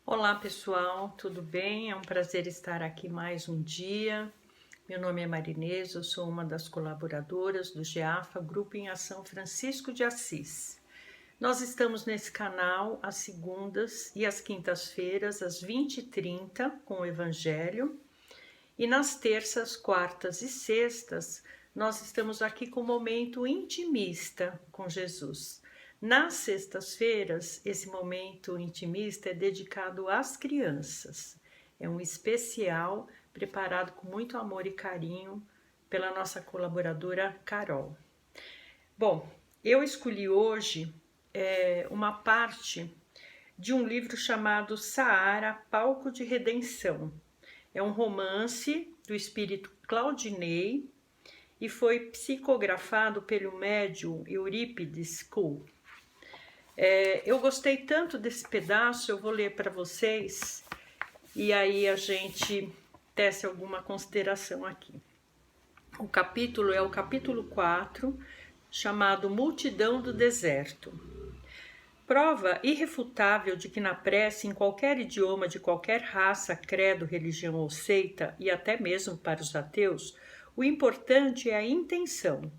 Olá pessoal, tudo bem? É um prazer estar aqui mais um dia. Meu nome é Marinês, eu sou uma das colaboradoras do GEAFA, Grupo em Ação Francisco de Assis. Nós estamos nesse canal às segundas e às quintas-feiras, às 20h30, com o Evangelho. E nas terças, quartas e sextas, nós estamos aqui com o momento intimista com Jesus. Nas sextas-feiras, esse momento intimista é dedicado às crianças. É um especial preparado com muito amor e carinho pela nossa colaboradora Carol. Bom, eu escolhi hoje uma parte de um livro chamado Saara, Palco de Redenção. É um romance do espírito Claudinei e foi psicografado pelo médium Eurípides Kuhl. Eu gostei tanto desse pedaço, eu vou ler para vocês e aí a gente tece alguma consideração aqui. O capítulo é o capítulo 4, chamado Multidão do Deserto. Prova irrefutável de que na prece, em qualquer idioma, de qualquer raça, credo, religião ou seita, e até mesmo para os ateus, o importante é a intenção.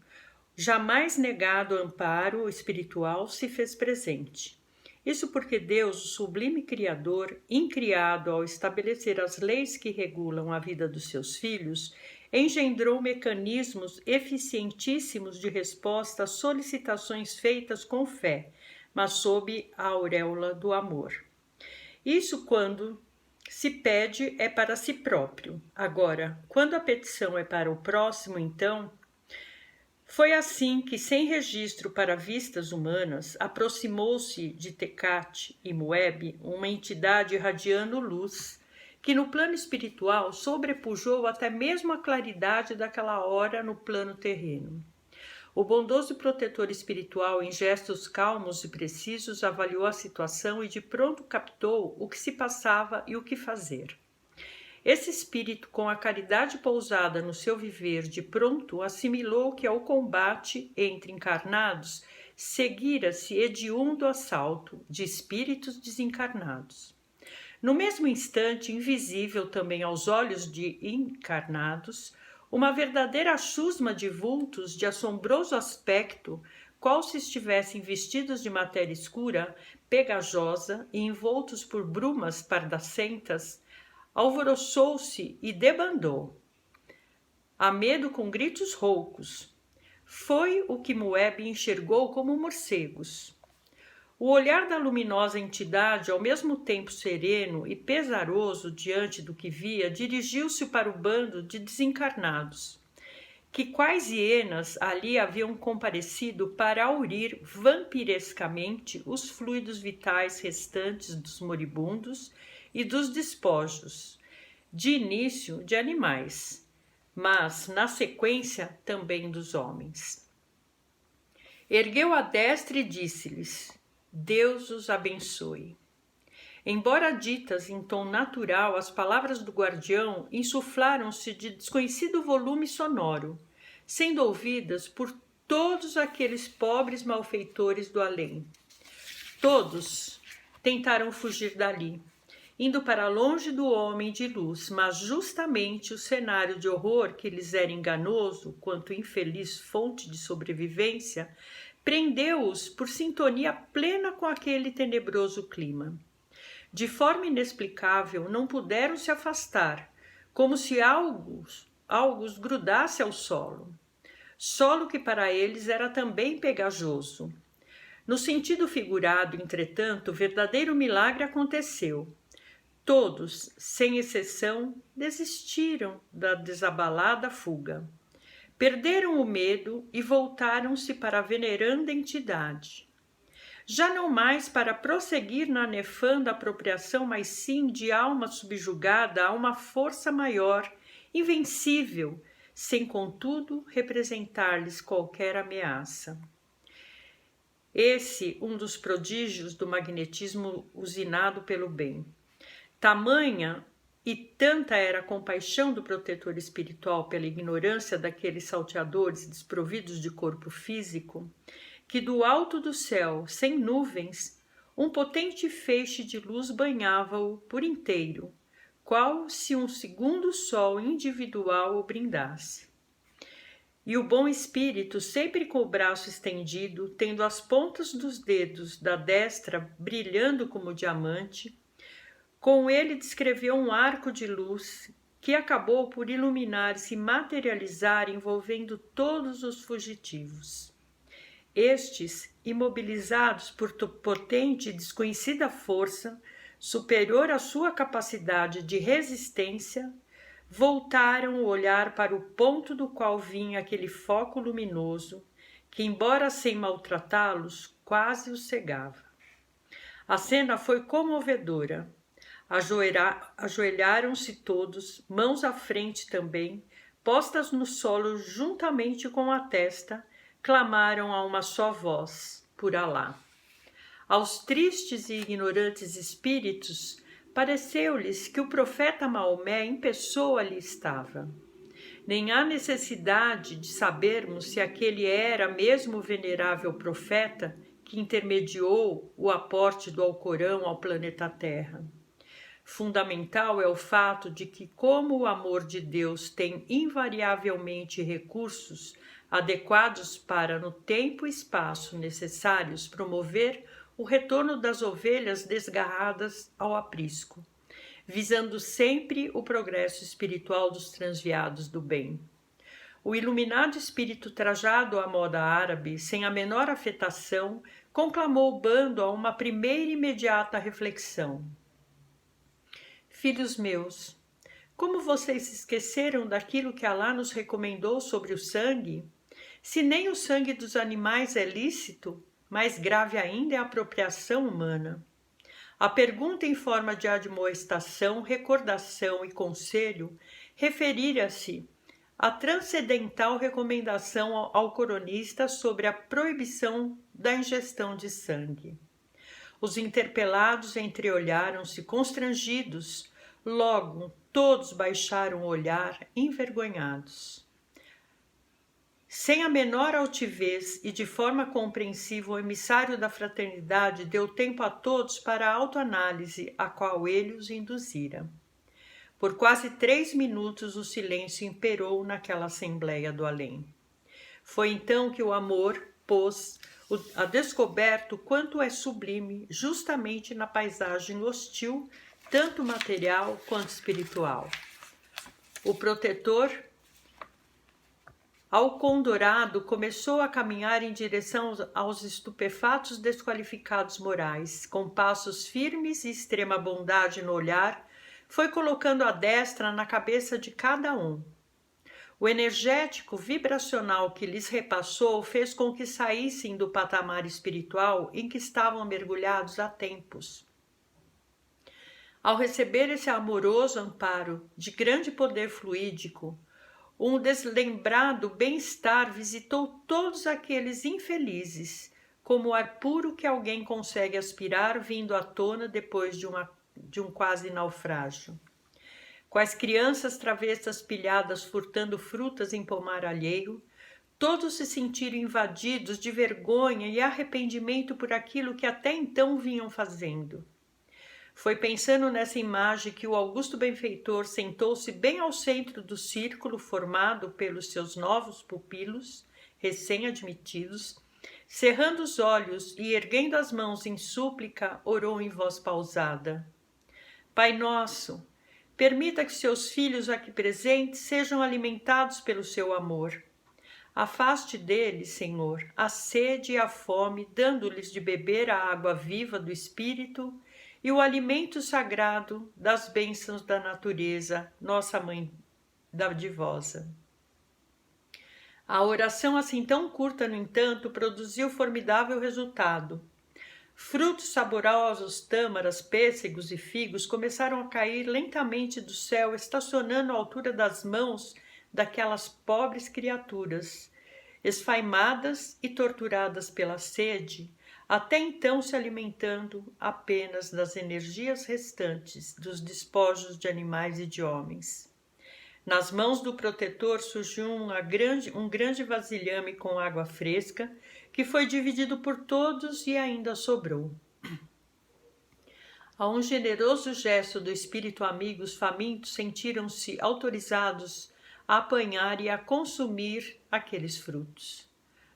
Jamais negado amparo espiritual se fez presente. Isso porque Deus, o sublime Criador, incriado ao estabelecer as leis que regulam a vida dos seus filhos, engendrou mecanismos eficientíssimos de resposta às solicitações feitas com fé, mas sob a auréola do amor. Isso quando se pede é para si próprio. Agora, quando a petição é para o próximo, então, foi assim que, sem registro para vistas humanas, aproximou-se de Tecate e Moeb uma entidade irradiando luz, que no plano espiritual sobrepujou até mesmo a claridade daquela hora no plano terreno. O bondoso protetor espiritual, em gestos calmos e precisos, avaliou a situação e de pronto captou o que se passava e o que fazer. Esse espírito, com a caridade pousada no seu viver, de pronto assimilou que ao combate entre encarnados seguira-se hediondo assalto de espíritos desencarnados. No mesmo instante, invisível também aos olhos de encarnados, uma verdadeira chusma de vultos de assombroso aspecto, qual se estivessem vestidos de matéria escura, pegajosa e envoltos por brumas pardacentas, alvoroçou-se e debandou. A medo com gritos roucos. Foi o que Moeb enxergou como morcegos. O olhar da luminosa entidade, ao mesmo tempo sereno e pesaroso diante do que via, dirigiu-se para o bando de desencarnados, que quais hienas ali haviam comparecido para aurir vampirescamente os fluidos vitais restantes dos moribundos e dos despojos, de início de animais, mas na sequência também dos homens. Ergueu a destra e disse-lhes: Deus os abençoe. Embora ditas em tom natural, as palavras do guardião insuflaram-se de desconhecido volume sonoro, sendo ouvidas por todos aqueles pobres malfeitores do além. Todos tentaram fugir dali, indo para longe do homem de luz, mas justamente o cenário de horror que lhes era enganoso, quanto infeliz fonte de sobrevivência, prendeu-os por sintonia plena com aquele tenebroso clima. De forma inexplicável, não puderam se afastar, como se algo os grudasse ao solo que para eles era também pegajoso. No sentido figurado, entretanto, o verdadeiro milagre aconteceu. Todos, sem exceção, desistiram da desabalada fuga. Perderam o medo e voltaram-se para a veneranda entidade. Já não mais para prosseguir na nefanda apropriação, mas sim de alma subjugada a uma força maior, invencível, sem contudo representar-lhes qualquer ameaça. Esse, um dos prodígios do magnetismo usinado pelo bem. Tamanha e tanta era a compaixão do protetor espiritual pela ignorância daqueles salteadores desprovidos de corpo físico, que do alto do céu, sem nuvens, um potente feixe de luz banhava-o por inteiro, qual se um segundo sol individual o brindasse. E o bom espírito, sempre com o braço estendido, tendo as pontas dos dedos da destra brilhando como diamante, com ele descreveu um arco de luz que acabou por iluminar e se materializar envolvendo todos os fugitivos. Estes, imobilizados por potente e desconhecida força, superior à sua capacidade de resistência, voltaram o olhar para o ponto do qual vinha aquele foco luminoso, que, embora sem maltratá-los, quase os cegava. A cena foi comovedora. Ajoelharam-se todos, mãos à frente também, postas no solo juntamente com a testa, clamaram a uma só voz, por Alá. Aos tristes e ignorantes espíritos, pareceu-lhes que o profeta Maomé em pessoa ali estava. Nem há necessidade de sabermos se aquele era mesmo o venerável profeta que intermediou o aporte do Alcorão ao planeta Terra. Fundamental é o fato de que, como o amor de Deus tem invariavelmente recursos adequados para, no tempo e espaço necessários, promover o retorno das ovelhas desgarradas ao aprisco, visando sempre o progresso espiritual dos transviados do bem. O iluminado espírito trajado à moda árabe, sem a menor afetação, conclamou o bando a uma primeira e imediata reflexão. Filhos meus, como vocês se esqueceram daquilo que Alá nos recomendou sobre o sangue? Se nem o sangue dos animais é lícito, mais grave ainda é a apropriação humana. A pergunta em forma de admoestação, recordação e conselho referira-se à transcendental recomendação ao coronista sobre a proibição da ingestão de sangue. Os interpelados entreolharam-se constrangidos, logo todos baixaram o olhar envergonhados. Sem a menor altivez e de forma compreensiva, o emissário da fraternidade deu tempo a todos para a autoanálise a qual ele os induzira. Por quase 3 minutos o silêncio imperou naquela assembleia do além. Foi então que o amor pôs a descoberto quanto é sublime justamente na paisagem hostil, tanto material quanto espiritual. O protetor Alcondorado começou a caminhar em direção aos estupefatos desqualificados morais. Com passos firmes e extrema bondade no olhar, foi colocando a destra na cabeça de cada um. O energético vibracional que lhes repassou fez com que saíssem do patamar espiritual em que estavam mergulhados há tempos. Ao receber esse amoroso amparo de grande poder fluídico, um deslembrado bem-estar visitou todos aqueles infelizes, como o ar puro que alguém consegue aspirar vindo à tona depois de um quase naufrágio. Quais crianças travessas pilhadas furtando frutas em pomar alheio, todos se sentiram invadidos de vergonha e arrependimento por aquilo que até então vinham fazendo. Foi pensando nessa imagem que o augusto benfeitor sentou-se bem ao centro do círculo formado pelos seus novos pupilos, recém-admitidos, cerrando os olhos e erguendo as mãos em súplica, orou em voz pausada. Pai nosso, permita que seus filhos aqui presentes sejam alimentados pelo seu amor. Afaste deles, Senhor, a sede e a fome, dando-lhes de beber a água viva do Espírito e o alimento sagrado das bênçãos da natureza, nossa Mãe dadivosa. A oração assim tão curta, no entanto, produziu formidável resultado. Frutos saborosos, tâmaras, pêssegos e figos começaram a cair lentamente do céu, estacionando à altura das mãos daquelas pobres criaturas, esfaimadas e torturadas pela sede, até então se alimentando apenas das energias restantes dos despojos de animais e de homens. Nas mãos do protetor surgiu um grande vasilhame com água fresca, que foi dividido por todos e ainda sobrou. A um generoso gesto do espírito amigo, os famintos sentiram-se autorizados a apanhar e a consumir aqueles frutos.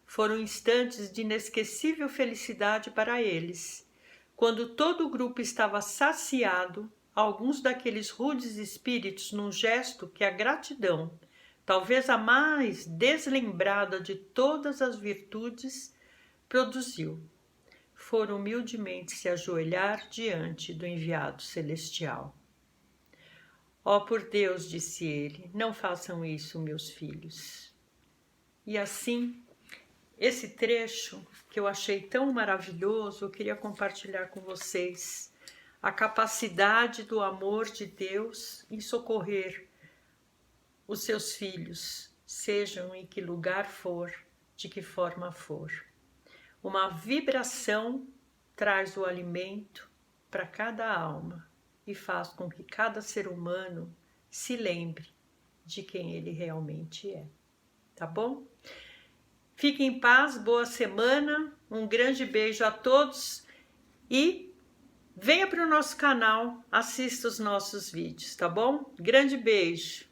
Foram instantes de inesquecível felicidade para eles. Quando todo o grupo estava saciado, alguns daqueles rudes espíritos, num gesto que a gratidão, talvez a mais deslembrada de todas as virtudes, produziu, foram humildemente se ajoelhar diante do enviado celestial. Ó, por Deus, disse ele, não façam isso, meus filhos. E assim, esse trecho que eu achei tão maravilhoso, eu queria compartilhar com vocês a capacidade do amor de Deus em socorrer os seus filhos, sejam em que lugar for, de que forma for. Uma vibração traz o alimento para cada alma e faz com que cada ser humano se lembre de quem ele realmente é. Tá bom? Fique em paz, boa semana, um grande beijo a todos e venha para o nosso canal, assista os nossos vídeos, tá bom? Grande beijo!